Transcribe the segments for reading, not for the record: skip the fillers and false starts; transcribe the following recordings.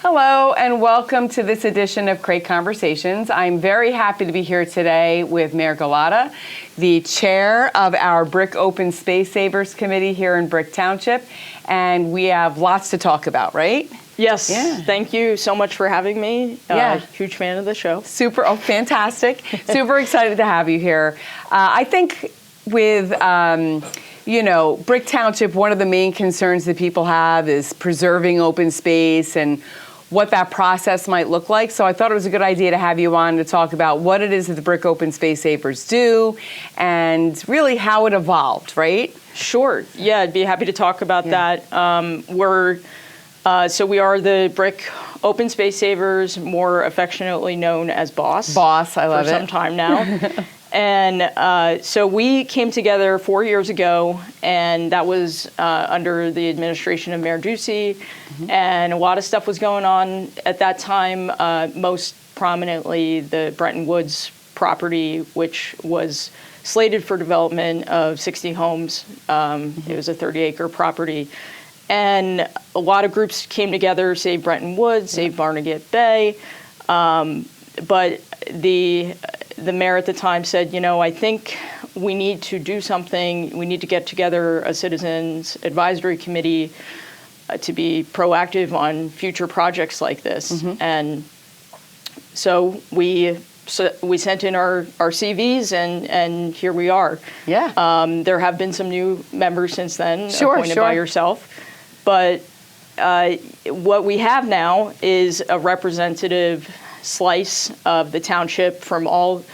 Hello and welcome to this edition of Crate Conversations. I'm very happy to be here today with Maryann Gulotta, the chair of our Brick Open Space Savers Committee here in Brick Township, and we have lots to talk about, right? Yes, Thank you so much for having me. Huge fan of the show. Fantastic. Super excited to have you here. I think with Brick Township, one of the main concerns that people have is preserving open space and what that process might look like. So I thought it was a good idea to have you on to talk about what it is that the Brick Open Space Savers do and really how it evolved, right? Sure. Yeah, I'd be happy to talk about that. We are the Brick Open Space Savers, more affectionately known as BOSS. BOSS, I love it. For some time now. And so we came together 4 years ago, and that was under the administration of Mayor Ducey, and a lot of stuff was going on at that time, most prominently the Bretton Woods property, which was slated for development of 60 homes. It was a 30-acre property. And a lot of groups came together, Save Bretton Woods, Save Barnegat Bay, but the mayor at the time said, I think we need to do something. We need to get together a citizens advisory committee to be proactive on future projects like this. And so we sent in our CVs, and here we are. Yeah. There have been some new members since then, appointed by yourself. But what we have now is a representative slice of the township from all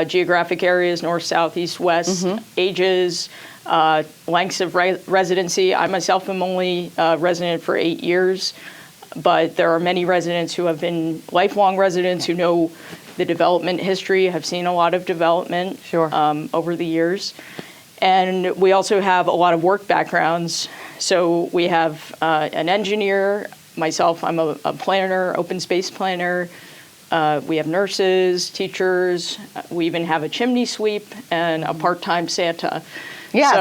geographic areas, north, south, east, west, ages, lengths of residency. I myself am only a resident for 8 years, but there are many residents who have been lifelong residents who know the development history, have seen a lot of development over the years. And we also have a lot of work backgrounds. So we have an engineer, myself, I'm a planner, open space planner. We have nurses, teachers. We even have a chimney sweep and a part-time Santa. Yes.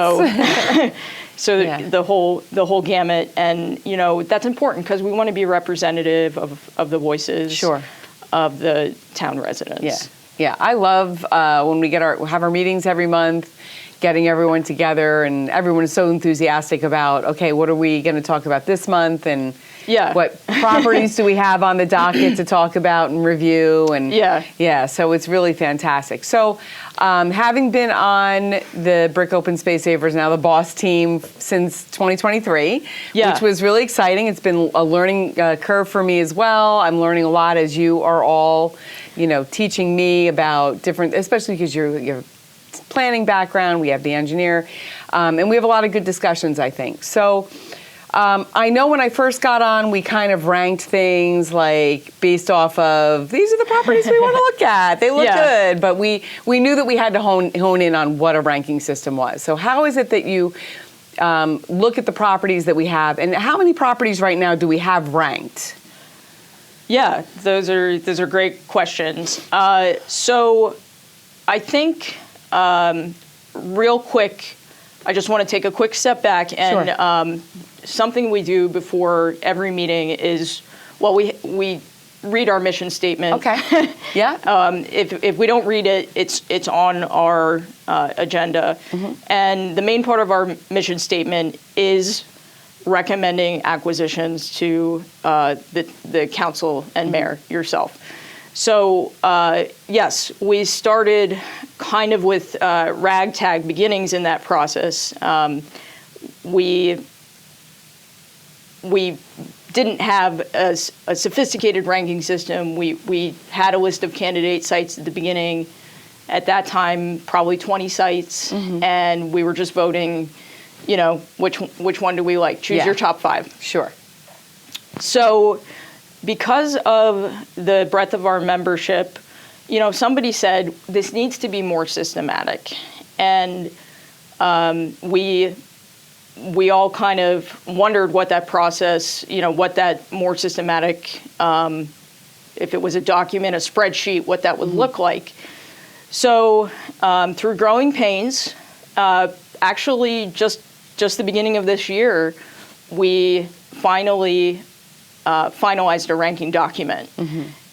So the whole gamut, and that's important because we want to be representative of the voices of the town residents. Yeah. I love when we have our meetings every month, getting everyone together, and everyone is so enthusiastic about, okay, what are we going to talk about this month, and what properties do we have on the docket to talk about and review, and so it's really fantastic. So having been on the Brick Open Space Savers, now the BOSS team, since 2023, which was really exciting. It's been a learning curve for me as well. I'm learning a lot as you are all, teaching me about different, especially because you're planning background, we have the engineer, and we have a lot of good discussions, I think. So I know when I first got on, we kind of ranked things like based off of, these are the properties we want to look at. They look good, but we knew that we had to hone in on what a ranking system was. So how is it that you look at the properties that we have, and how many properties right now do we have ranked? Yeah, those are great questions. So I think real quick, I just want to take a quick step back, and something we do before every meeting is, we read our mission statement. Okay. Yeah. If we don't read it, it's on our agenda, and the main part of our mission statement is recommending acquisitions to the council and mayor, yourself. So yes, we started kind of with ragtag beginnings in that process. We didn't have a sophisticated ranking system. We had a list of candidate sites at the beginning. At that time, probably 20 sites, and we were just voting, which one do we like? Choose your top 5. Sure. So because of the breadth of our membership, somebody said this needs to be more systematic. And we all kind of wondered what that process, what that more systematic, if it was a document, a spreadsheet, what that would look like. So through growing pains, actually just the beginning of this year, we finally finalized a ranking document.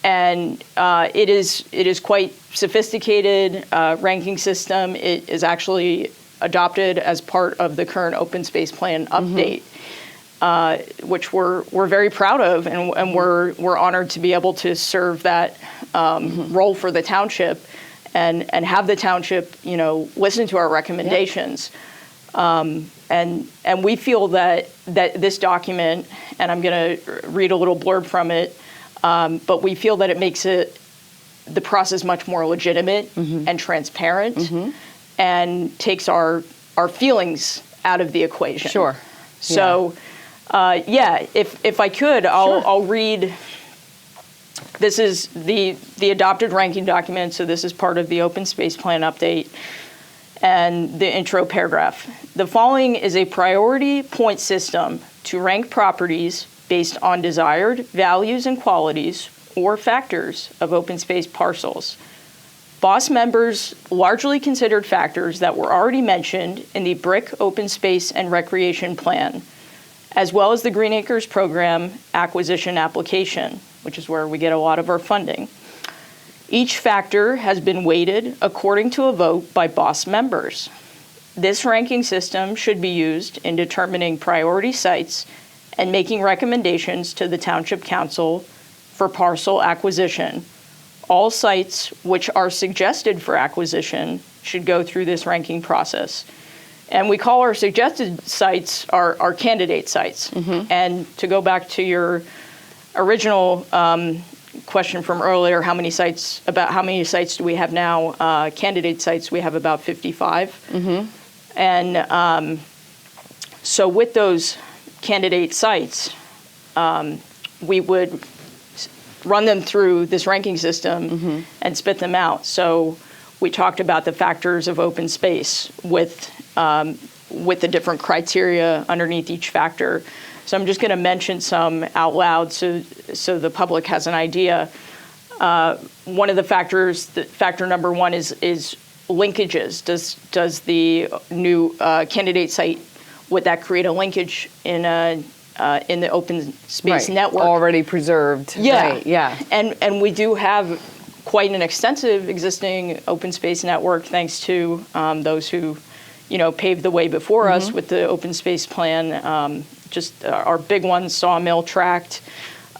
And it is quite sophisticated ranking system. It is actually adopted as part of the current open space plan update, which we're very proud of, and we're honored to be able to serve that role for the township, and have the township, listen to our recommendations. And we feel that this document, and I'm going to read a little blurb from it, but we feel that it makes the process much more legitimate and transparent, and takes our feelings out of the equation. Sure. So, if I could, I'll read. This is the adopted ranking document, so this is part of the open space plan update. And the intro paragraph. The following is a priority point system to rank properties based on desired values and qualities or factors of open space parcels. BOSS members largely considered factors that were already mentioned in the BRIC Open Space and Recreation Plan, as well as the Green Acres Program acquisition application, which is where we get a lot of our funding. Each factor has been weighted according to a vote by BOSS members. This ranking system should be used in determining priority sites and making recommendations to the Township Council for parcel acquisition. All sites which are suggested for acquisition should go through this ranking process. And we call our suggested sites our candidate sites. And to go back to your original question from earlier, how many sites do we have now? Candidate sites, we have about 55. And so with those candidate sites, we would run them through this ranking system and spit them out. So we talked about the factors of open space with the different criteria underneath each factor. So I'm just going to mention some out loud so the public has an idea. One of the factors, factor number one is linkages. Does the new candidate site, would that create a linkage in the open space network? Already preserved. Yeah. Right. Yeah. And we do have quite an extensive existing open space network, thanks to those who, paved the way before us with the open space plan. Just our big ones, Sawmill Tract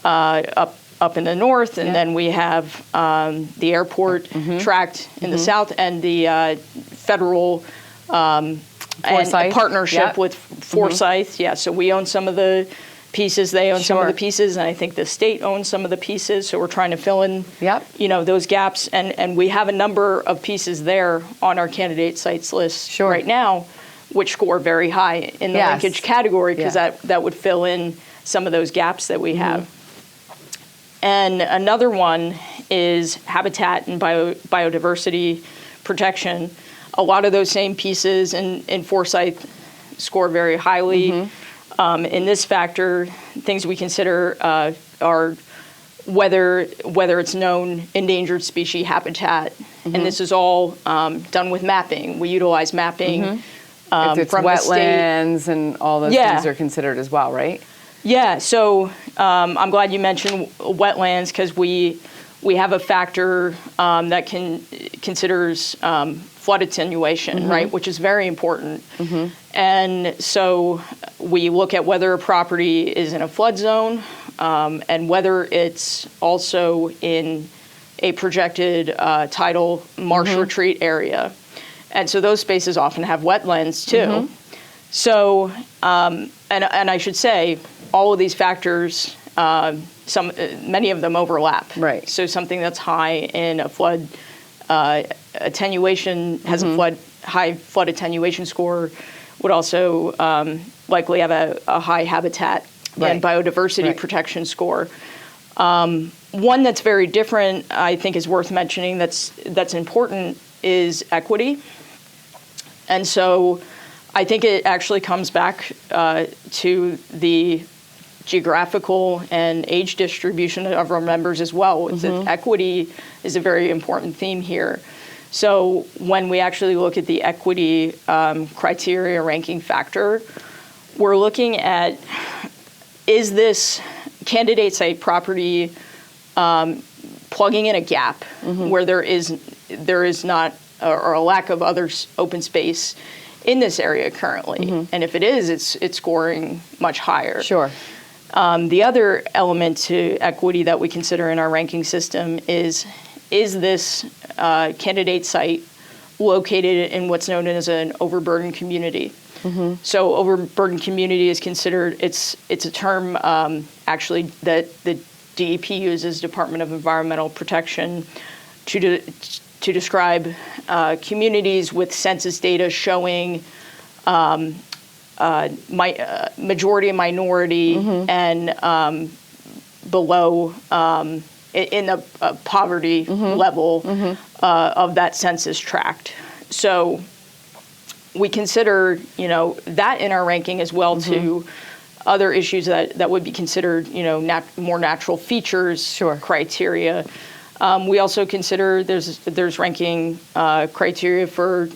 up in the north, and then we have the airport tract in the south, and the federal and a partnership with Forsyth. Yeah, so we own some of the pieces, they own some of the pieces, and I think the state owns some of the pieces. So we're trying to fill in, those gaps, and we have a number of pieces there on our candidate sites list right now, which score very high in the linkage category, because that would fill in some of those gaps that we have. And another one is habitat and biodiversity protection. A lot of those same pieces in Forsyth score very highly. In this factor, things we consider are whether it's known endangered species habitat, and this is all done with mapping. We utilize mapping. If it's from wetlands and all those things are considered as well, right? Yeah, so I'm glad you mentioned wetlands, because we have a factor that considers flood attenuation, right, which is very important. And so we look at whether a property is in a flood zone and whether it's also in a projected tidal marsh retreat area. And so those spaces often have wetlands too. So, and I should say, all of these factors, many of them overlap. Right. So something that's high in a flood attenuation has a high flood attenuation score, would also likely have a high habitat and biodiversity protection score. One that's very different, I think, is worth mentioning. That's important is equity. And so I think it actually comes back to the geographical and age distribution of our members as well. Equity is a very important theme here. So when we actually look at the equity criteria ranking factor, we're looking at, is this candidate site property plugging in a gap where there is not or a lack of other open space in this area currently. And if it is, it's scoring much higher. Sure. The other element to equity that we consider in our ranking system is this candidate site located in what's known as an overburdened community. So overburdened community is considered, it's a term actually that the DEP uses, Department of Environmental Protection, to describe communities with census data showing majority and minority and below in the poverty level of that census tract. So we consider, that in our ranking as well to other issues that would be considered, more natural features criteria. We also consider there's ranking criteria for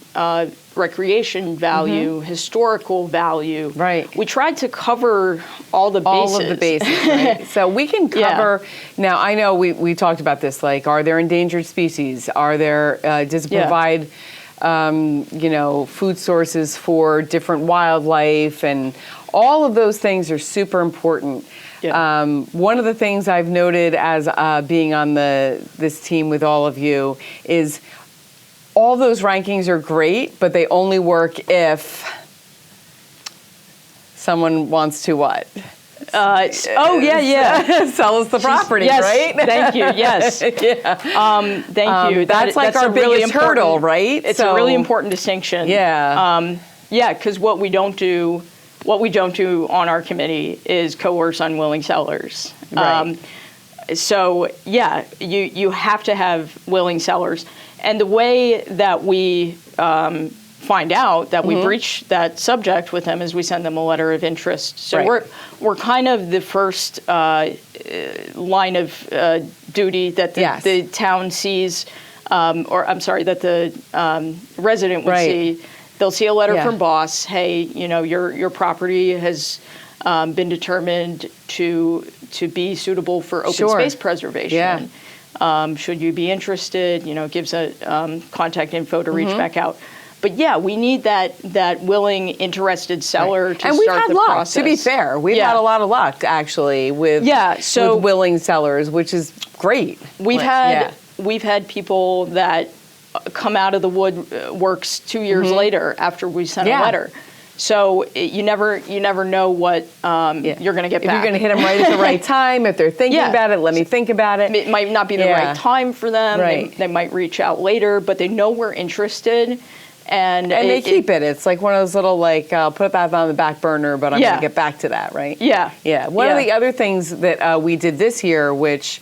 recreation value, historical value. Right. We tried to cover all the bases. All of the bases, right? So we can cover, now I know we talked about this, like, are there endangered species? Are there, does it provide, food sources for different wildlife? And all of those things are super important. Yeah. One of the things I've noted as being on this team with all of you is all those rankings are great, but they only work if someone wants to what? Sell us the property, yes, right? Thank you. Yes. Thank you. That's like our biggest hurdle, right? It's a really important distinction. Yeah. Because what we don't do on our committee is coerce unwilling sellers. Right. You have to have willing sellers. And the way that we find out that we breach that subject with them is we send them a letter of interest. So we're kind of the first line of duty that the town sees, that the resident would see. They'll see a letter from boss. Hey, your property has been determined to be suitable for open space preservation. Should you be interested? Gives a contact info to reach back out. But we need that willing, interested seller to start the process. And we've had luck, to be fair. We've had a lot of luck, actually, with willing sellers, which is great. We've had people that come out of the woodworks 2 years later after we sent a letter. So you never know what you're going to get back. If you're going to hit them right at the right time, if they're thinking about it, let me think about it. It might not be the right time for them. Right. They might reach out later, but they know we're interested. And they keep it. It's like one of those little, I'll put that on the back burner, but I'm going to get back to that, right? Yeah. Yeah. One of the other things that we did this year, which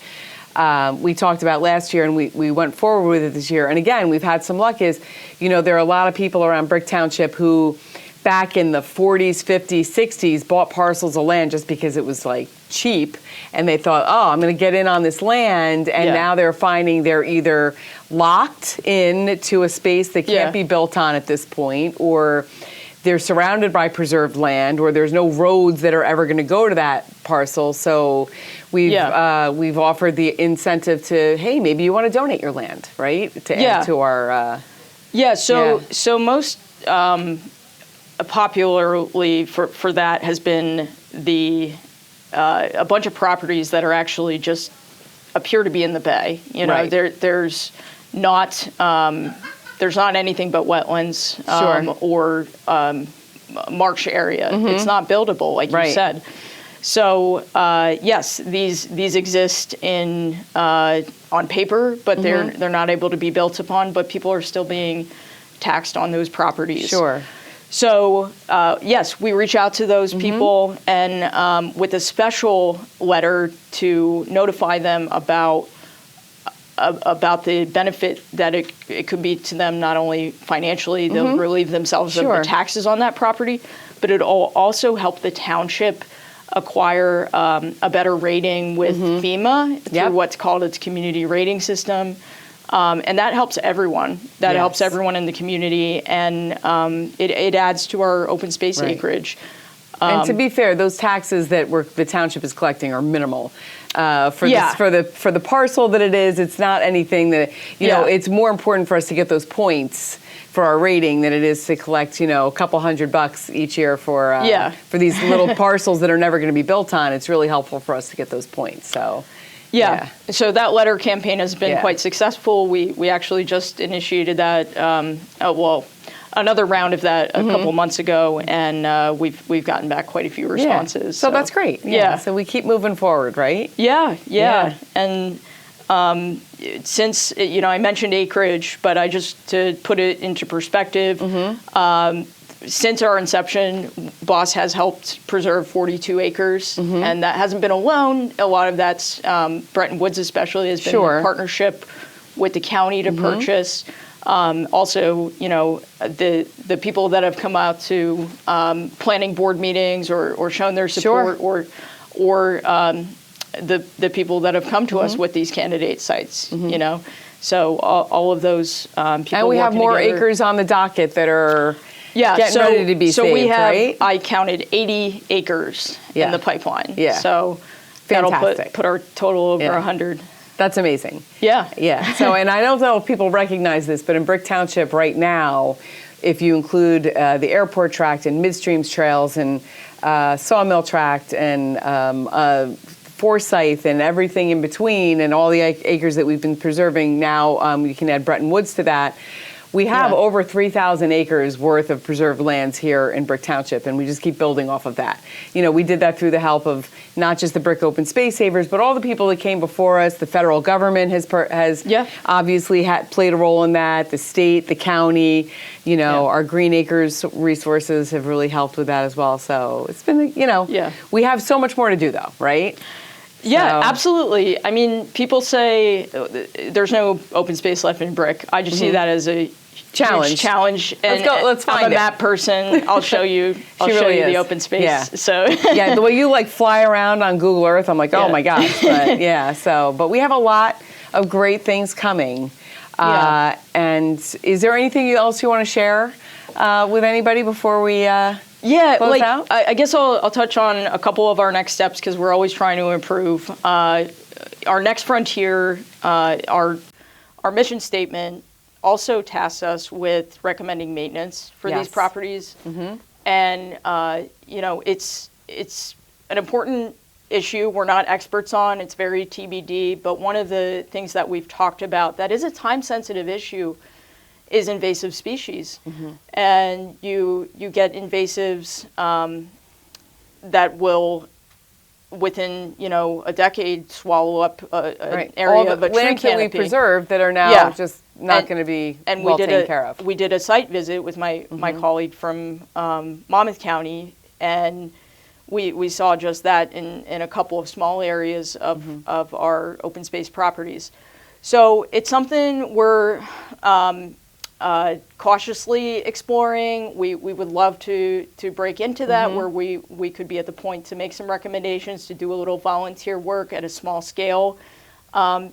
we talked about last year and we went forward with it this year, and again, we've had some luck, is, there are a lot of people around Brick Township who back in the 40s, 50s, 60s bought parcels of land just because it was cheap, and they thought, I'm going to get in on this land, and now they're finding they're either locked in to a space that can't be built on at this point, or they're surrounded by preserved land, or there's no roads that are ever going to go to that parcel. So we've offered the incentive to, hey, maybe you want to donate your land, right? To add to our So most popularly for that has been a bunch of properties that are actually just appear to be in the bay. There's not anything but wetlands or marsh area. It's not buildable, like you said. So yes, these exist on paper, but they're not able to be built upon. But people are still being taxed on those properties. Sure. So yes, we reach out to those people and with a special letter to notify them about the benefit that it could be to them, not only financially, they'll relieve themselves of the taxes on that property, but it'll also help the township acquire a better rating with FEMA through what's called its community rating system. And that helps everyone. That helps everyone in the community, and it adds to our open space acreage. And to be fair, those taxes that the township is collecting are minimal. For the parcel that it is, it's not anything that, you know, it's more important for us to get those points for our rating than it is to collect, you know, a couple $100 each year for these little parcels that are never going to be built on. It's really helpful for us to get those points. So. Yeah. So that letter campaign has been quite successful. We actually just initiated that. Another round of that a couple months ago, and we've gotten back quite a few responses. Yeah. So that's great. Yeah. So we keep moving forward, right? Yeah. And since, you know, I mentioned acreage, but to put it into perspective, since our inception, BOSS has helped preserve 42 acres, and that hasn't been alone. A lot of that's Bretton Woods especially has been in partnership with the county to purchase. Also, you know, the people that have come out to planning board meetings or shown their support, or the people that have come to us with these candidate sites, you know. So all of those people. And we have more acres on the docket that are getting ready to be saved, we have, right? I counted 80 acres in the pipeline. Yeah. So fantastic. That'll put our total over 100. That's amazing. Yeah. So, and I don't know if people recognize this, but in Brick Township right now, if you include the airport tract and midstreams trails and sawmill tract and Forsyth and everything in between and all the acres that we've been preserving now, you can add Bretton Woods to that. We have over 3,000 acres worth of preserved lands here in Brick Township, and we just keep building off of that. You know, we did that through the help of not just the Brick Open Space Savers, but all the people that came before us. The federal government has obviously played a role in that. The state, the county, you know, our Green Acres resources have really helped with that as well. So it's been, you know, we have so much more to do though, right? Yeah, absolutely. I mean, people say there's no open space left in Brick. I just see that as a challenge. And let's find I'm a map person. I'll show you. The open space. Yeah. So the way you like fly around on Google Earth, I'm like, oh my gosh. But but we have a lot of great things coming. And is there anything else you want to share with anybody before we? Close out? I guess I'll touch on a couple of our next steps because we're always trying to improve. Our next frontier, our mission statement also tasks us with recommending maintenance for these properties. And, you know, it's an important issue we're not experts on. It's very TBD. But one of the things that we've talked about that is a time-sensitive issue is invasive species. And you get invasives that will, within, you know, a decade, swallow up an area of a tree lands canopy. that we preserved that are now just not going to be well taken care of. We did a site visit with my colleague from Monmouth County, and we saw just that in a couple of small areas of our open space properties. So it's something we're cautiously exploring. We would love to break into that where we could be at the point to make some recommendations, to do a little volunteer work at a small scale.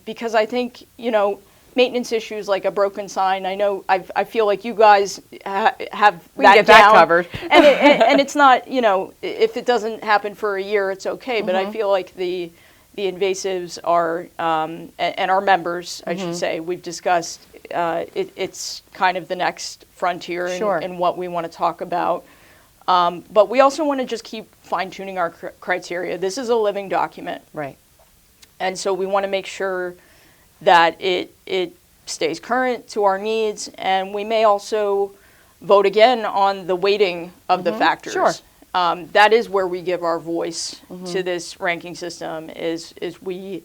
Because I think, you know, maintenance issues like a broken sign, I feel like you guys have that covered. and it's not, you know, if it doesn't happen for a year, it's okay. But I feel like the invasives are, and our members, I should say, we've discussed, it's kind of the next frontier in what we want to talk about. But we also want to just keep fine-tuning our criteria. This is a living document. Right. And so we want to make sure that it stays current to our needs, and we may also vote again on the weighting of the factors. Sure. That is where we give our voice to this ranking system. Is we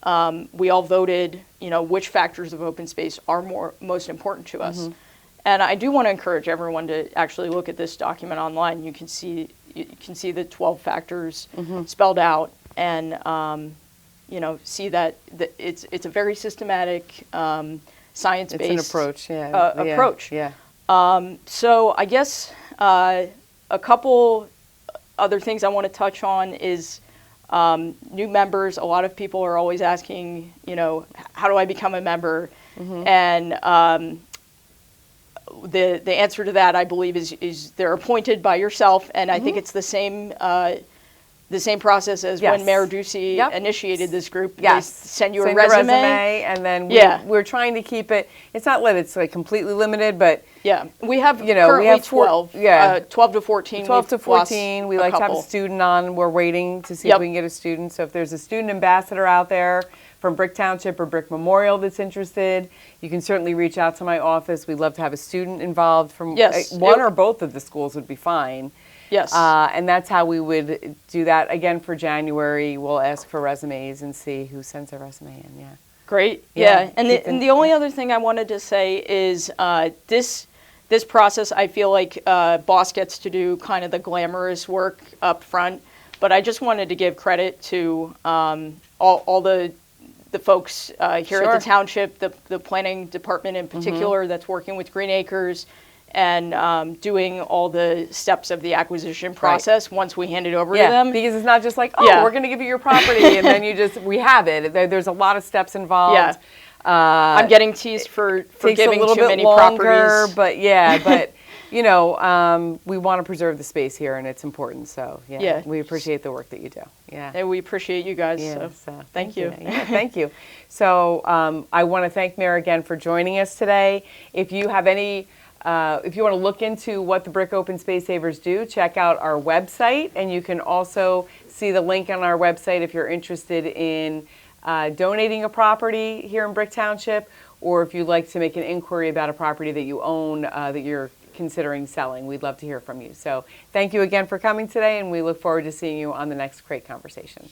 all voted, you know, which factors of open space are most important to us. And I do want to encourage everyone to actually look at this document online. You can see the 12 factors spelled out, and you know, see that it's a very systematic, science-based it's an approach. approach. Yeah. So I guess a couple other things I want to touch on is new members. A lot of people are always asking, you know, how do I become a member? And the answer to that, I believe, is they're appointed by yourself, and I think it's the same process as when Mayor Ducey initiated this group. Yes. They send you a resume, and then we're trying to keep it. It's not that it's like completely limited, but we have currently we have 12, 12 to 14. 12 to 14. We like to have a student on. We're waiting to see if we can get a student. So if there's a student ambassador out there from Brick Township or Brick Memorial that's interested, you can certainly reach out to my office. We'd love to have a student involved from one or both of the schools would be fine. Yes. And that's how we would do that. Again, for January, we'll ask for resumes and see who sends a resume in. Great. Yeah. And the only other thing I wanted to say is this process, I feel like Boss gets to do kind of the glamorous work up front, but I just wanted to give credit to all the folks here at the Township, the planning department in particular that's working with Green Acres and doing all the steps of the acquisition process once we hand it over to them. Because it's not just like, we're going to give you your property and then we have it. There's a lot of steps involved. I'm getting teased for giving too many properties. But we want to preserve the space here and it's important. So we appreciate the work that you do. And we appreciate you guys. So thank you. Thank you. So I want to thank Mayor again for joining us today. If you have any if you want to look into what the Brick Open Space Savers do, check out our website, and you can also see the link on our website if you're interested in donating a property here in Brick Township, or if you'd like to make an inquiry about a property that you own that you're considering selling. We'd love to hear from you. So thank you again for coming today, and we look forward to seeing you on the next Crate Conversation.